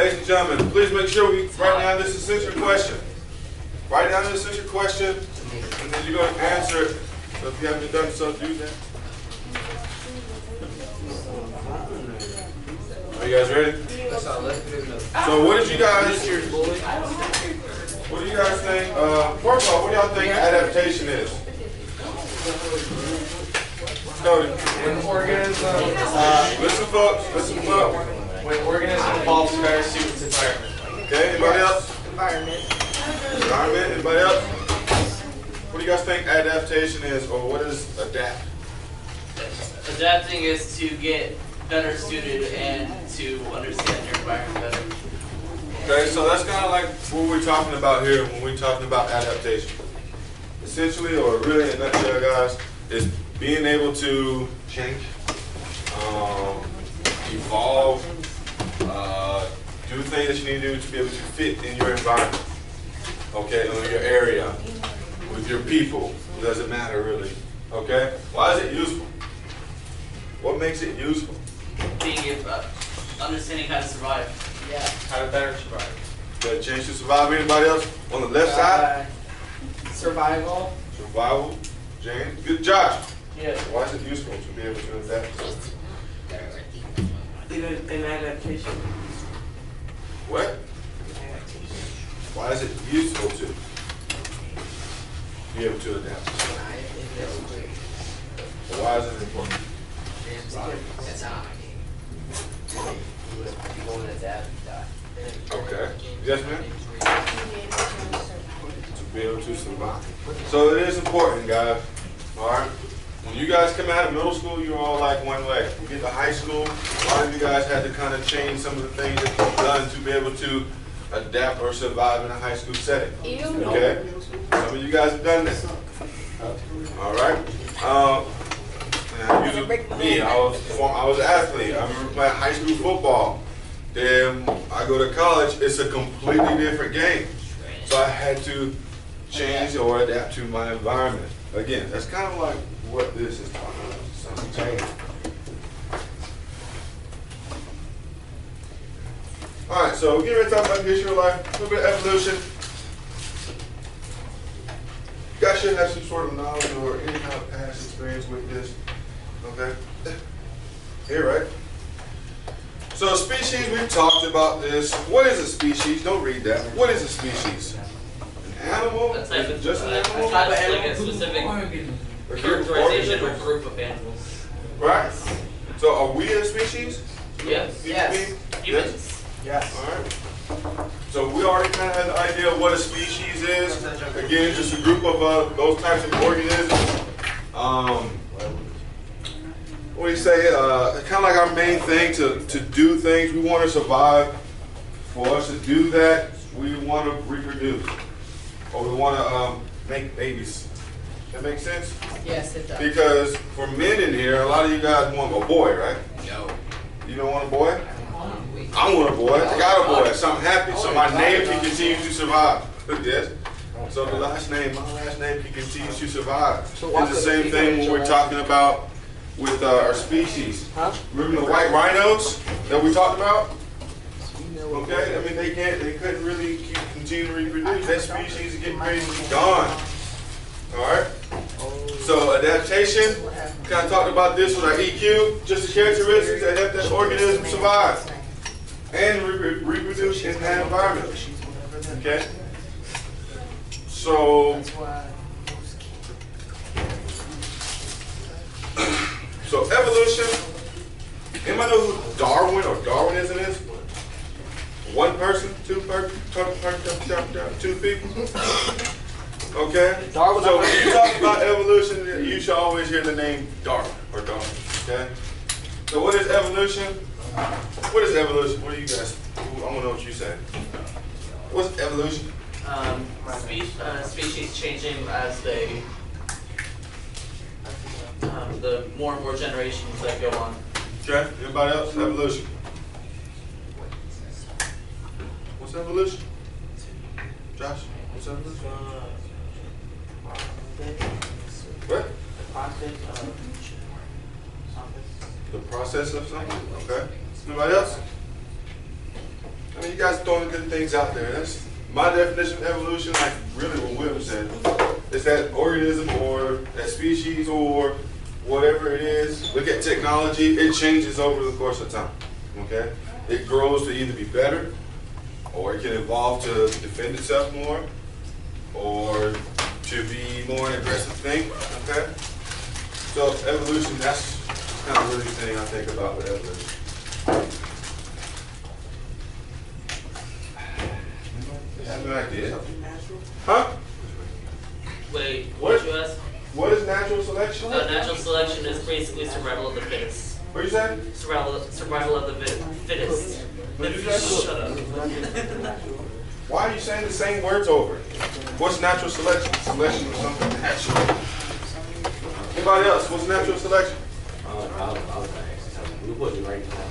Ladies and gentlemen, please make sure we write down this essential question. Write down the essential question, and then you're going to answer it. So if you haven't done so, do that. Are you guys ready? So what do you guys think? First of all, what do y'all think adaptation is? Cody. When organism, Listen folks, listen up. when organism evolves to better suit its environment. Okay, anybody else? Environment. Environment, anybody else? What do you guys think adaptation is, or what is adapt? Adapting is to get better suited and to understand your environment better. Okay, so that's kind of like what we're talking about here when we're talking about adaptation. Essentially, or really in a nutshell, guys, is being able to change, evolve, do things that you need to do to be able to fit in your environment, okay, in your area, with your people. It doesn't matter really, okay? Why is it useful? What makes it useful? Being understanding how to survive. Yeah. How to better survive. Got a chance to survive. Anybody else on the left side? Survival. Survival. James. Good. Josh. Yeah. Why is it useful to be able to adapt? An adaptation. What? Why is it useful to be able to adapt? Why is it important? Okay. Yes, ma'am? To be able to survive. So it is important, guys. Alright? When you guys come out of middle school, you're all like one way. You get to high school, a lot of you guys had to kind of change some of the things that you've done to be able to adapt or survive in a high school setting. Okay? Some of you guys have done that. Alright? Me, I was an athlete. I remember playing high school football. Then I go to college, it's a completely different game. So I had to change or adapt to my environment. Again, that's kind of like what this is talking about. Some change. Alright, so we're getting ready to talk about the history of life, a little bit of evolution. You guys should have some sort of knowledge or any kind of past experience with this. Okay? Here, right? So a species, we've talked about this. What is a species? Don't read that. What is a species? An animal? A type of, Just an animal? like a specific characterization or group of animals. Right? So are we a species? Yes. Yes. Humans. Yes. Alright. So we already kind of had the idea of what a species is. Again, just a group of those types of organisms. What do you say? Kind of like our main thing to do things. We want to survive. For us to do that, we want to reproduce. Or we want to make babies. That makes sense? Yes, it does. Because for men in here, a lot of you guys want a boy, right? No. You don't want a boy? I want a boy. I got a boy. So I'm happy. So my name can continue to survive. Look at this. So the last name, my last name can continue to survive. It's the same thing when we're talking about with our species. Remember the white rhinos that we talked about? Okay, I mean they couldn't really continue to reproduce. That species is getting ready to be gone. Alright? So adaptation, kind of talked about this with our EQ, just the characteristics that help that organism survive and reproduce in that environment. Okay? So evolution, anybody know who Darwin or Darwinism is? One person, two people? Okay? So when you talk about evolution, you should always hear the name Darwin or Darwin. Okay? So what is evolution? What is evolution? What do you guys, I want to know what you say. What's evolution? Species changing as they, the more and more generations that go on. Okay, anybody else? Evolution. What's evolution? Josh, what's evolution? What? The process of something? Okay. Anybody else? I mean, you guys throwing good things out there. That's my definition of evolution, like really what William said. It's that organism or that species or whatever it is. Look at technology, it changes over the course of time, okay? It grows to either be better, or it can evolve to defend itself more, or to be more an aggressive thing, okay? So evolution, that's kind of really the thing I think about with evolution. Have an idea? Huh? Wait, What? what did you ask? What is natural selection? Natural selection is basically survival of the fittest. What you say? Survival of the fittest. What you say? Shut up. Why are you saying the same words over? What's natural selection? Selection of something natural. Anybody else? What's natural selection? We put it right now.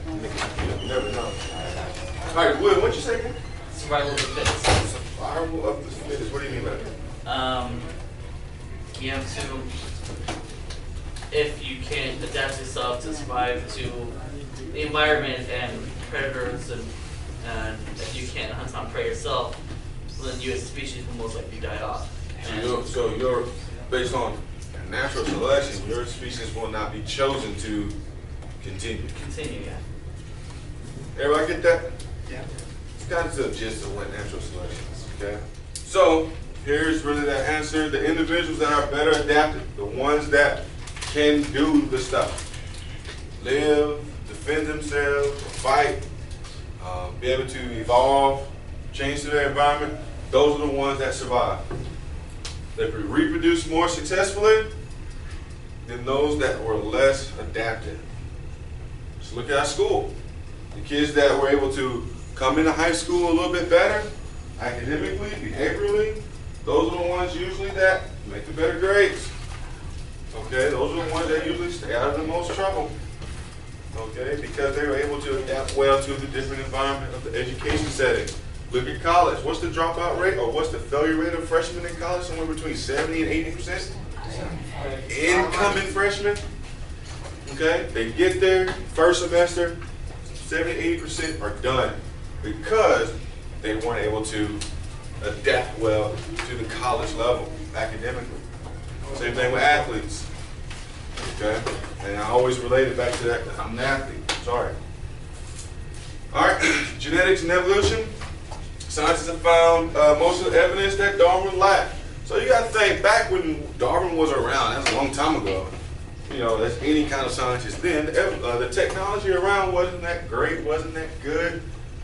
You never know. All right, Will, what'd you say again? Survival of the fittest. Survival of the fittest. What do you mean by that? You have to, if you can't adapt yourself to survive to the environment and predators, and if you can't hunt on prey yourself, then you as a species will most likely die off. So you're based on natural selection, your species will not be chosen to continue. Continue, yeah. Everybody get that? Yeah. It's kind of the gist of what natural selection is, okay? So, here's really the answer. The individuals that are better adapted, the ones that can do the stuff. Live, defend themselves, fight, be able to evolve, change to their environment. Those are the ones that survive. They reproduce more successfully than those that were less adapted. Just look at our school. The kids that were able to come into high school a little bit better, academically, behaviorally, those are the ones usually that make the better grades. Okay, those are the ones that usually stay out of the most trouble. Okay, because they were able to adapt well to the different environment of the education setting. Look at college. What's the dropout rate, or what's the failure rate of freshmen in college? Somewhere between 70 and 80%. Incoming freshmen. Okay, they get there first semester, 70-80% are done because they weren't able to adapt well to the college level academically. Same thing with athletes. Okay, and I always relate it back to that. I'm an athlete. Sorry. All right, genetics and evolution. Scientists have found most of the evidence that Darwin lacked. So you got to think, back when Darwin was around, that's a long time ago. You know, that's any kind of scientist then. The technology around wasn't that great, wasn't that good.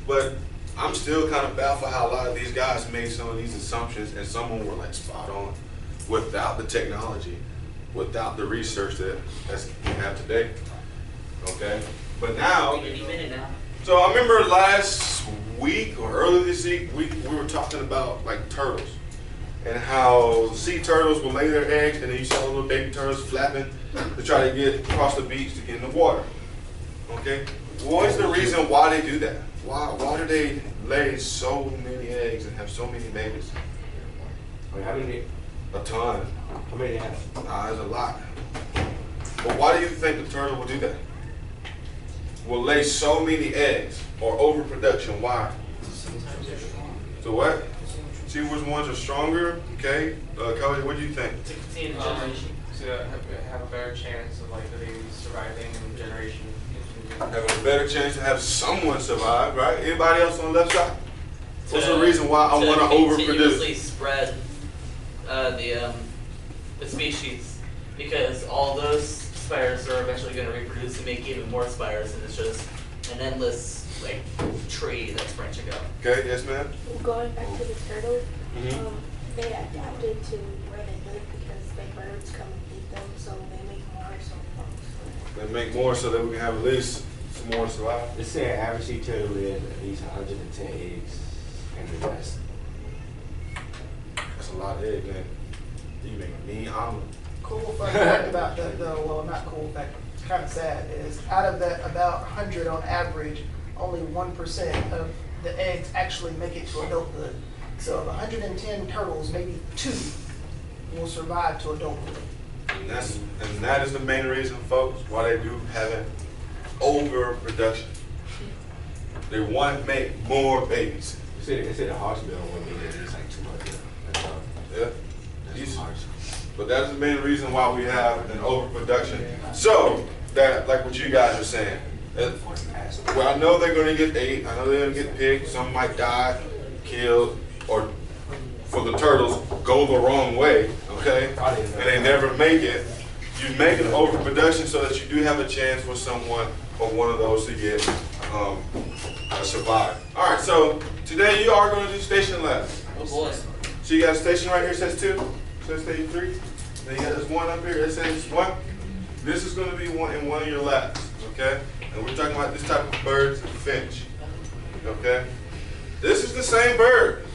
But I'm still kind of baffled how a lot of these guys made some of these assumptions, and some of them were like spot on without the technology, without the research that we have today. Okay, but now. Any minute now. So I remember last week or earlier this week, we were talking about like turtles and how sea turtles will lay their eggs, and then you saw little baby turtles flapping to try to get across the beach to get in the water. Okay, what is the reason why they do that? Why do they lay so many eggs and have so many babies? Wait, how many? A ton. How many they have? There's a lot. But why do you think the turtle will do that? Will lay so many eggs, or overproduction? Why? So what? See which ones are stronger. Okay, Cody, what do you think? To continue the generation. To have a better chance of like the baby surviving in generation. Having a better chance to have someone survive, right? Anybody else on the left side? What's the reason why I want to continuously overproduce? spread the species, because all those spiders are eventually going to reproduce and make even more spiders, and it's just an endless like tree that's branching out. Okay, yes, ma'am. Going back to the turtle, Mhm. they adapted to where they live because the birds come and eat them, so they make more. They make more so that we can have at least some more survive. They say an average sea turtle lays at least 110 eggs in the nest. That's a lot of eggs, man. You make a mean omelet. Cool fact about that, though, well, not cool fact, it's kind of sad, is out of that about 100 on average, only 1% of the eggs actually make it to adulthood. So of 110 turtles, maybe 2 will survive to adulthood. And that is the main reason, folks, why they do haven't overproduction. They want to make more babies. It said a hospital one mean it's like too much. That's all. Yeah. That's harsh. But that's the main reason why we have an overproduction. So, that, like what you guys are saying, well, I know they're going to get ate, I know they're going to get picked, some might die, killed, or for the turtles, go the wrong way, okay? And they never make it. You make an overproduction so that you do have a chance for someone or one of those to get survive. All right, so today you are going to do station labs. Oh boy. So you got a station right here that says 2, says station 3. Then you got this 1 up here that says 1. This is going to be one in one of your labs, okay? And we're talking about this type of bird, the finch, okay? This is the same bird,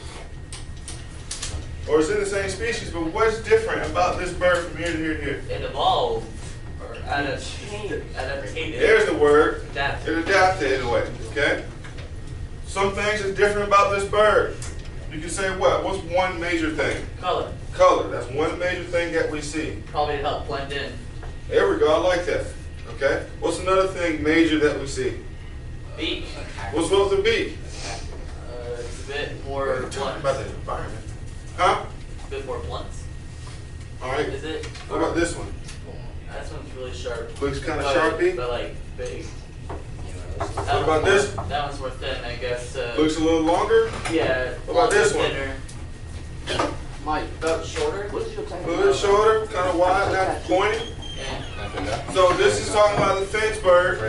or it's in the same species, but what's different about this bird from here to here to here? It evolved, or adapted. There's the word. Adapted. It adapted in a way, okay? Some things that's different about this bird. You can say what? What's one major thing? Color. Color. That's one major thing that we see. Probably to help blend in. There we go. I like that. Okay. What's another thing major that we see? Beak. What's with the beak? It's a bit more We're talking blunt. about the environment. Huh? A bit more blunt. All right. Is it? What about this one? This one's really sharp. Looks kind of But, sharpy. But like big. What about this? That one's more thin, I guess. Looks a little longer. Yeah. What about this one? Thinner. Mike, about shorter. A little bit shorter, kind of wide, not pointy. Yeah. So this is talking about the finch bird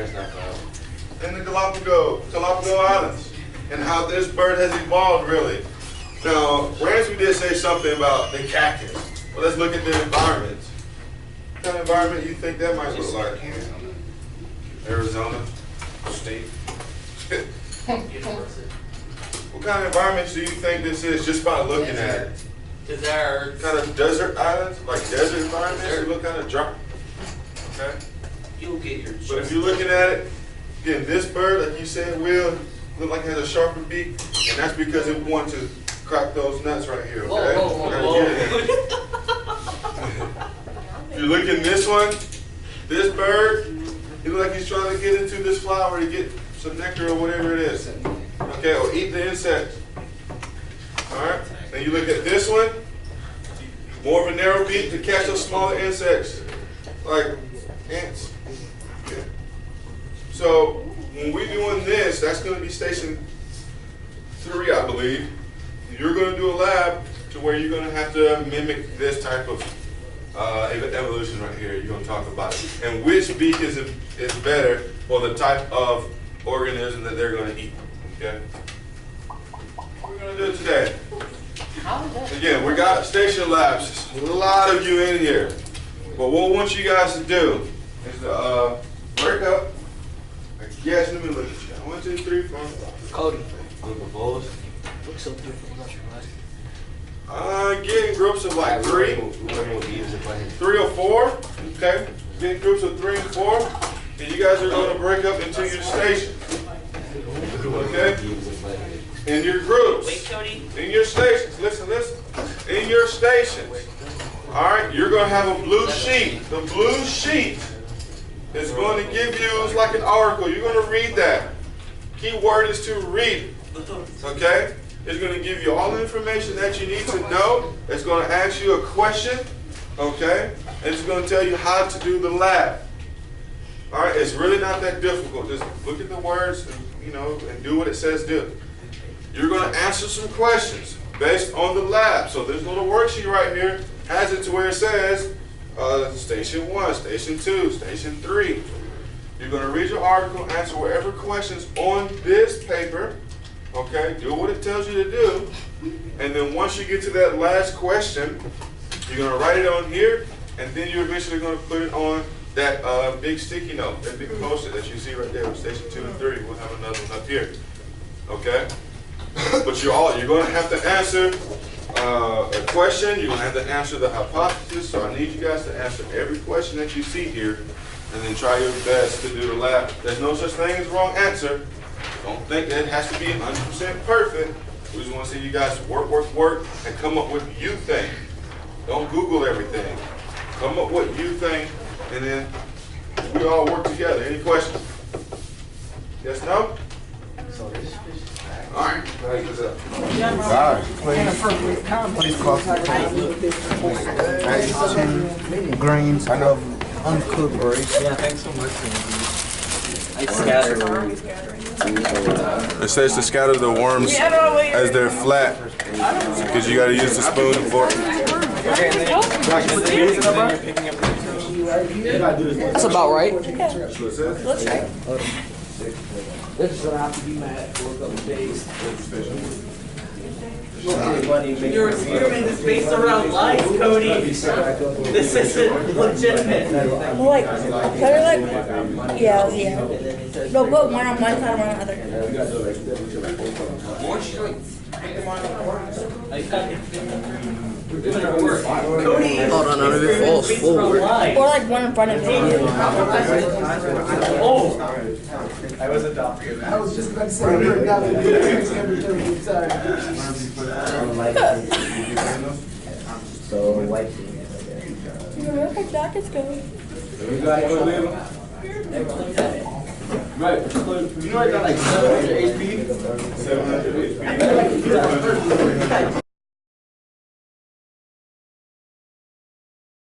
in the Galapagos Islands and how this bird has evolved really. Now, Ramsey did say something about the cactus. Well, let's look at the environment. What kind of environment you think that might look like? Arizona State. University. What kind of environment do you think this is just by looking at it? Desert. Kind of desert islands, like desert environments, they look kind of dry. Okay? You'll get your. But if you're looking at it, again, this bird, like you said, will look like it has a sharper beak, and that's because it wants to crack those nuts right here, okay? Whoa. Gotta get it. If you look in this one, this bird, he look like he's trying to get into this flower to get some nectar or whatever it is. Okay, or eat the insect. Alright? Then you look at this one, more of a narrow beak to catch those smaller insects, like ants. Okay. So when we're doing this, that's going to be station 3, I believe. You're going to do a lab to where you're going to have to mimic this type of evolution right here. You're going to talk about it. And which beak is better for the type of organism that they're going to eat. Okay? We're going to do it today. Again, we got station labs. There's a lot of you in here. But what I want you guys to do is to break up. Yes, let me look at you. 1, 2, 3, 4. Cody. Group of bulls. Looks so different without your glasses. Get in groups of like 3 or 4. Okay. Get in groups of 3 and 4. And you guys are going to break up into your stations. Okay? In your groups. Wait, Cody. In your stations. Listen. In your stations. Alright, you're going to have a blue sheet. The blue sheet is going to give you, it's like an article. You're going to read that. Key word is to read. Okay? It's going to give you all the information that you need to know. It's going to ask you a question. Okay? And it's going to tell you how to do the lab. Alright, it's really not that difficult. Just look at the words and, and do what it says do. You're going to answer some questions based on the lab. So this little worksheet right here has it to where it says station 1, station 2, station 3. You're going to read your article, answer whatever questions on this paper. Okay, do what it tells you to do. And then once you get to that last question, you're going to write it on here, and then you're eventually going to put it on that big sticky note, that big post-it that you see right there with station 2 and 3. We'll have another one up here. Okay? But you're going to have to answer a question. You're going to have to answer the hypothesis. So I need you guys to answer every question that you see here, and then try your best to do the lab. There's no such thing as wrong answer. Don't think that it has to be 100% perfect. We just want to see you guys work, and come up with you think. Don't Google everything. Come up with you think, and then we all work together. Any questions? Yes, no? All right. Inappropriate comment. Grains of uncooked rice. Yeah, thanks so much. I scattered. It says to scatter the worms as they're flat, because you got to use the spoon and fork. That's about right. Let's try. This is what I have to be mad for a couple of days. Your experiment is based around lies, Cody. This isn't legitimate. Well, like, yeah. No, put one on one side, one on the other. Cody Hold on, none of it falls based forward. around lies. Or like one in front of me. Oh, I was adopted. I was just about to say, you're adopted. Sorry. So, white. You know, where my jacket's going? Right. You know I got like 700 HP? 700 HP.